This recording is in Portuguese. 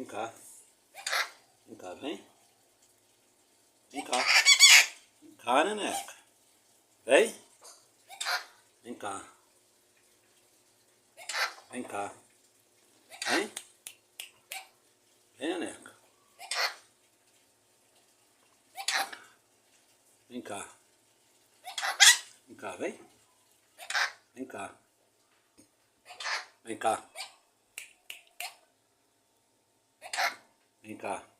Vem cá. Vem cá, vem. Vem cá. Vem cá, neneca. Vem. Vem cá. Vem cá. Vem. Vem, neneca. Vem cá. Vem cá, vem. Vem cá. Vem cá. Vem cá.